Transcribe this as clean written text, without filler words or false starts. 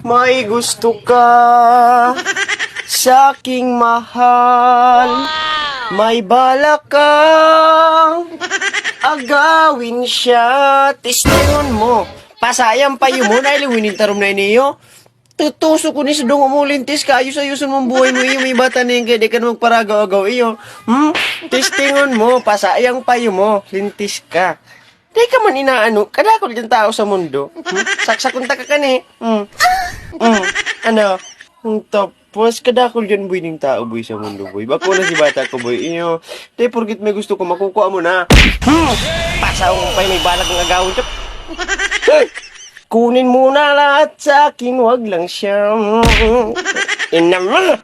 May gusto ka sa aking mahal. May balak kang agawin siya. Tistingon mo. Pasayang payo mo na iliwinin tarom na iniyo. Tutuso ko ni sa dong umulintis ka. Ayos-ayusan mong buhay mo iyo. May bata na yung kaya di ka na magparagaw-agaw iyo. Tistingon mo. Pasayang payo mo. Lintis ka. Di ka man inaano. Kadakol yung tao sa mundo. Saksakunta ka kani. Ano? Tapos, kadakol yan boy ng tao boy sa mundo boy. Bako na si bata ko boy. Iyo. Di porgit may gusto ko makukuha mo na. Pasaw mo pa may balak ng agawin. Kunin mo na lahat sa akin, wag lang siya. Inama!